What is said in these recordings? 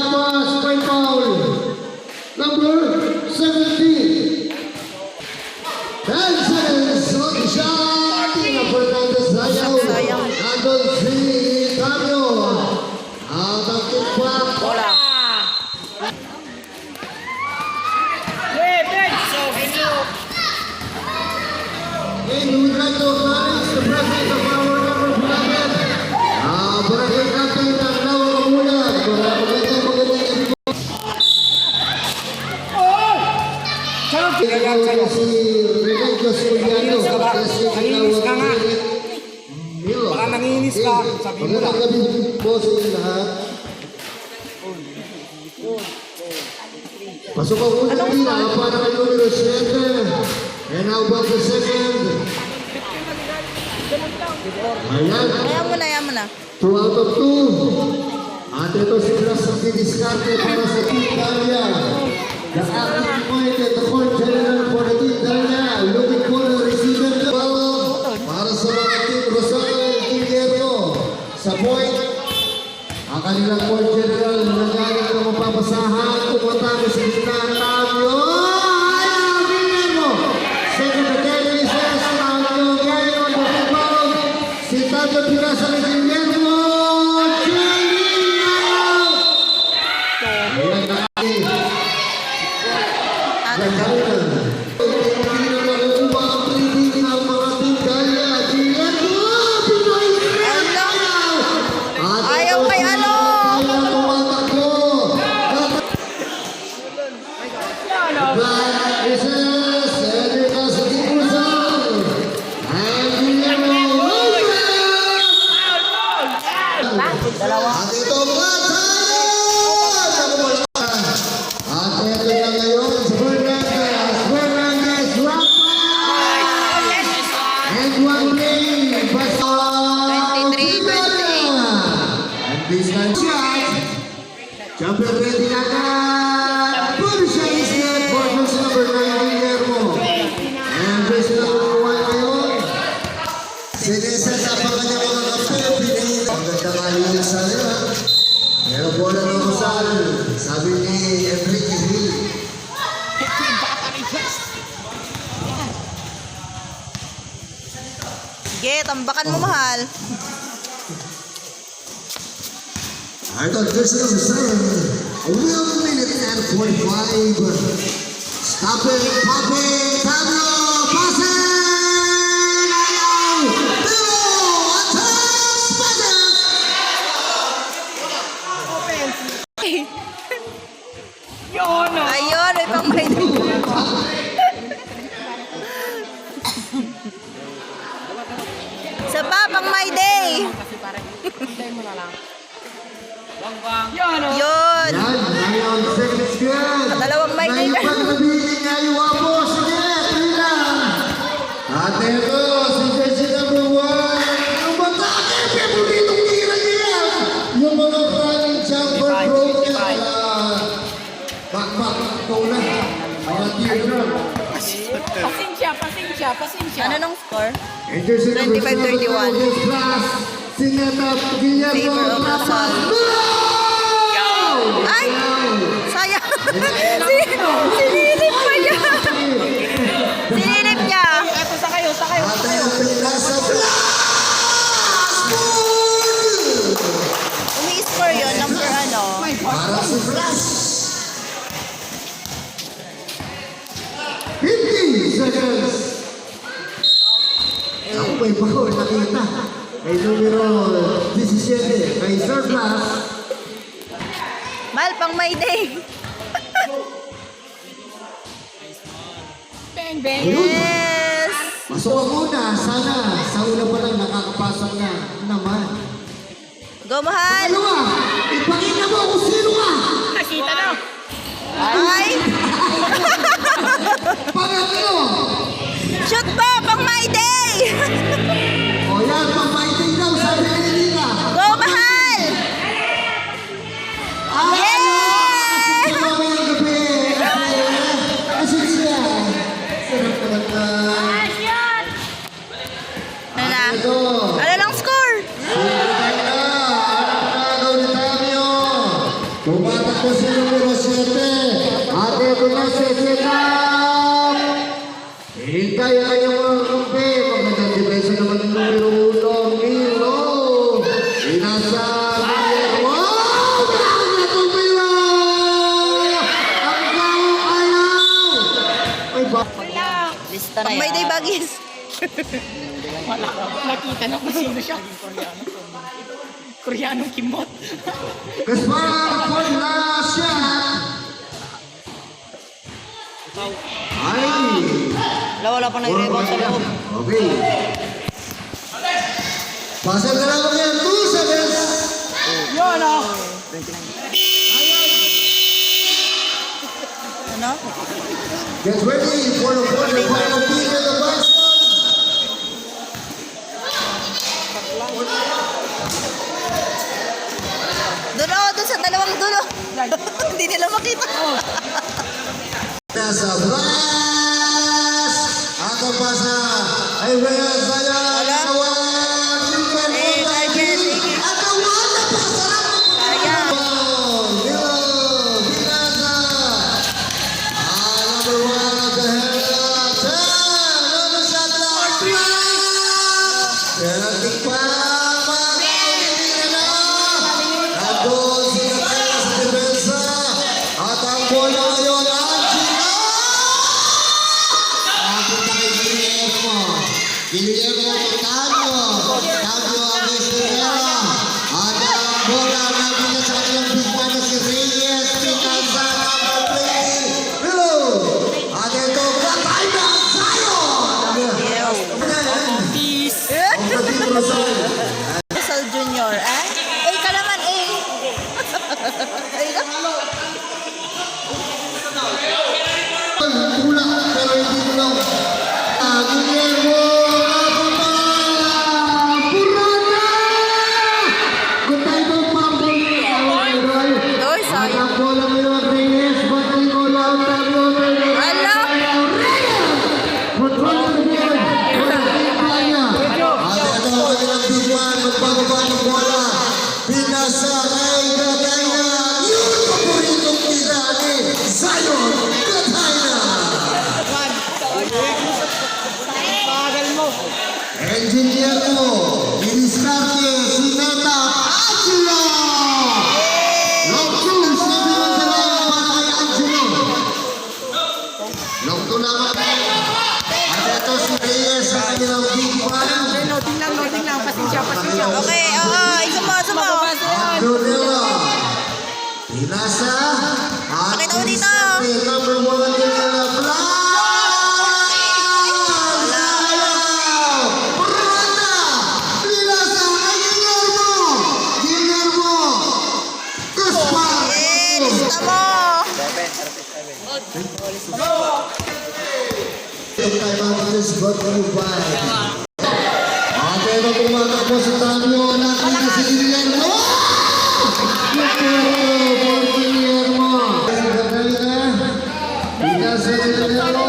pass by foul. Number 17. 10 seconds on the shot. Tina Fernandez sayang. Nandun si Camio. At ang kickback. Bola. And we would like to acknowledge the presence of our number 11. Barangay Captain ng Lawa Kamulan. Magandang si Renego Suliano. Nanginis ka nga. Baka nanginis ka. Sabi mo lang. Magandang gabi po sa inyo lahat. Pasok ang unang tira para kay numero 7. And how about the second? Ayan. Ayaw mo na. 2 out of 2. At ito si Blas ang didiskarte para sa Team Dalia. The active point at the court general for the Team Dalia. Looking for the receiver na ball para sa mga Team Rosario Figueroa. Sa point, ang kanilang court general nagaling na mapapasahan. Pumunta sa gitna ng Tavio. Ayaw, Figueroa! Secretary says, Tavio again on the football. Si Tavio pinasa ni Figueroa. Ayaw kay ano? Dalawa. At ito mga at ito na ngayon si Fernandez and one game basta 23-28. and this time shot jumper ready na ka Borussia is net for number 9 Guillermo and this number 1 ngayon sinisa sa pagkanya mga kapel magandang alilig sa nila pero bola ng Rosal sabi ni Enrique Hill. Sige, tambakan mo, mahal. Idol versus number 7. 1 minute and 45. Stop it, pop it, Pablo, pass it! Ayaw! Pilo! Atas! Pass Ayun, may pang-break. Sa pa, pang my day. Yun. Yan, ngayon, second squad. Dalawang may day. Ngayon pagkabihin niya yung wapo. Sige, bilang. At ito, si Jesse number 1. Ang matake, pepulitong tira niya. Yung mga running jumper broken. Back, tola. Mga teardrop. Pasensya. Ano nung score? And Jesse number 25-31. Sinetap Guillermo. Favor of Rosal. Ay! Sayang! Sinilip pa niya! Sinilip niya! Eto, sa kayo. At ito nasa Umi-score yun, number ano? para si Flash. 50 seconds. Ako may bako nakita. Kay numero 17, kay Sir Flash. Mahal, pang my day! Bang, bang. Yes! Pasok ang una. Sana sa una pa lang nakakapasok na naman. Go, mahal! Dalawa, ipakita mo kung sino ka. Nakita na. Ay! Pangatlo. Shoot pa! Pang my day! O yan, pang-fighting daw. Sabi ni Nina. Go, mahal! Yes! Mamayang gabi. Kasi siya. Sarap naman na. Ano na? Ito. Ano lang score? Ang nakagaw ni Tavio. Tumata ito si numero 7. At ito na si Sinap. Hintay ang kanyang mga kampi. Magandang depensa naman ng numero 1, Milo. Inasa Milo. Wow! Grabe itong Milo! Ang gawang ayaw! Ay, ba? Lista na yan. May day bagis. Wala ko. Nakita na kung sino siya. Koreanong kimot. Kasparang for last shot. Ay! Wala pa nag-rebound sa loob. Okay. Pasal na lang yan. 2 seconds. Yun o. Ano? Get ready for the final kick of the basket. Doon sa dalawang dulo. Hindi nila makita. Nasa brass. Ang pasa ay Rhea Zaya. Kawan. Super Eh, Michael, sige. At kawan na pasa. Sayang. Milo. Binasa. Number 1 of the head. Another shot lang. Penalty pa. Nandun si Kataya sa depensa. At ang bola ngayon ang Gino! Napunta kay Guillermo. Guillermo Octavio. Octavio Agustinera. At ang bola nabigyan sa kanilang big man na si Reyes. Pinasa number 20. Milo. At ito, Kataya Zion! Peace. Ang kapito na sa'yo. Rizal Junior, eh? Eh, ka naman, eh. Ay, ka. Pula, pero hindi ko lang. Guillermo, napunta! Purana! Kung tayo bang pambol, Oy, sayang. ang bola ngayon, Reyes, batay ko lang, talo, Ala! Reyes! Control the board. At ito ang kanilang big man, magbababa ng bola. Pinasa kay Gatayna. Yun, paboritong tira ni Zion Gatayna. Bagal mo. Engineer mo, Diniscarte, Sineta, Angelo! Long two, 7 on the line para kay Angelo. Long two naman. At ito si Reyes sa kanilang big man. Noting lang. Pasensya. Okay, oo. Isumo. Junela. Pinasa. At Pakita mo dito. Diniscarte, number 1, Junela Blas. Branda. Pinasa kay Guillermo. Guillermo. Gaspar. Eh, lista mo. Yung time out is brought to you by. At ito tumatakbo si Tavio. Nakita si Guillermo. For Guillermo. Pinasa si Guillermo.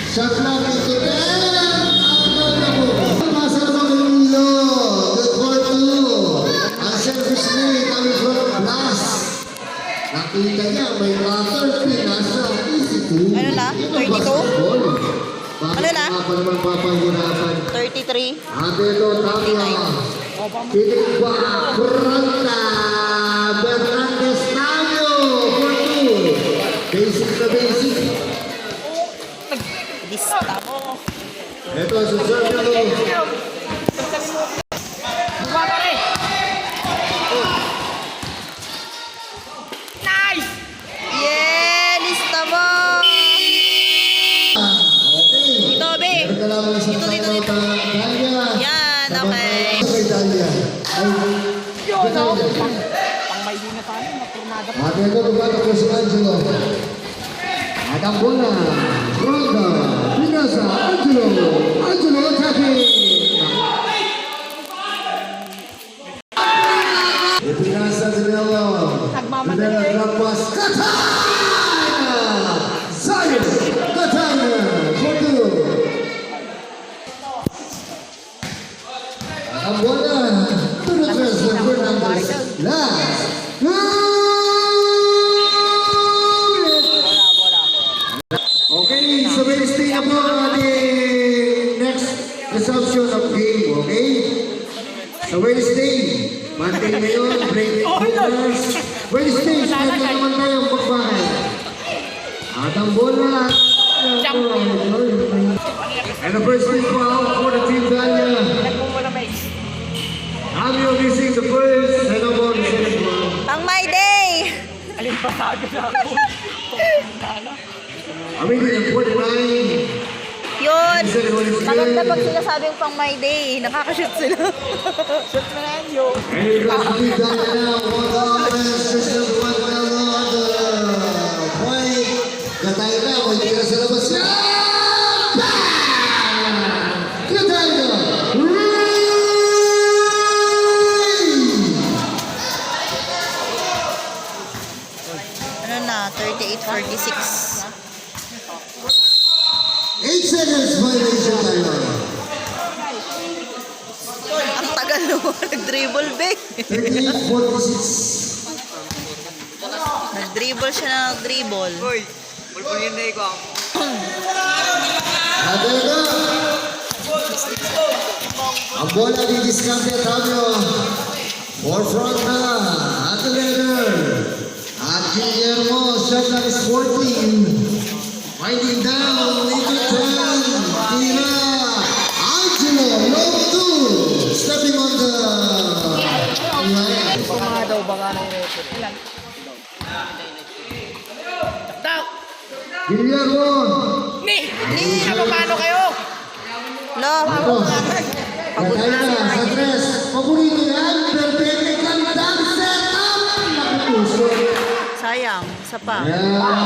Shot lang ito. Pasa naman kay Milo. Good for 2. Ang selfish play coming from Blas. Nakita niya may water. Pinasa. Easy 2. Ano na? 32? Ano na? Bakit pa naman papahirapan? 33. Ate ito, Tavia. Titigba, Branda. Bernandez Tavio. For 2. Basic na basic. Lista mo. Ito, si Sergio. Pare. Nice. Yeah, lista mo. Okay. Ito, be. Meron ka lamang isang Dito. timeout, Dalia. Yan, okay. Kay Dalia. Ay, Yun o. Dalia. Pang may na tayo. Maturnada pa. Ate ito, tumatak po si Angelo. At ang bola, Branda, Pinasa, Angelo. Angelo attacking. Pinasa Dinello. Dinello drop pass. Katana! Zion! Katana! For 2. At ang bola, to the transfer, Fernandez. Last. Good! Monday ngayon, break bukas. Wednesday, ito naman tayong pagbahay. At ang bola. And the first big foul for the team Danya. Amio missing the first, and the ball is second one. Pang my day! Alin pa sabi na ako. Amini ng 49. Yun! Maganda pag sinasabing pang my day. Nakakashoot sila. Shoot na lang yun. And it goes to team Danya now. One offense, Christian Manuel on the point. Gatay na, kung hindi ka sa labas na. Gatay na! Ano na, 38-46. 8 seconds violation tayo. Ang tagal mo. Nag-dribble, be. 38-46. Nag-dribble siya na nag-dribble. Uy, pulpulin na ikaw. Adela. Ang bola di diskarte Tabio. Forefront na. Adela. At Guillermo, shot clock is 14. Winding down, into 10. Tira. Angelo, low 2. Stepping on the line. Baka daw, baka nang record. Ilan? Taktak! Guillermo. Ni! Ano paano kayo? Lo, Ito. Gatay na sa tres. Paborito yan. Perfect. Gandang setup. Nakupuso. sayang. Isa pa. Gatay na!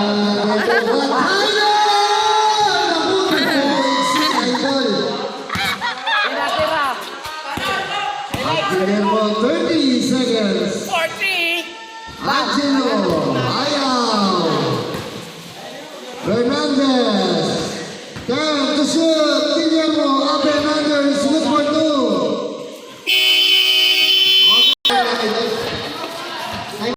Nakupuso. Si Idol. Pinatira. Guillermo, 30 seconds. 40! Angelo, ayaw. Bernardo.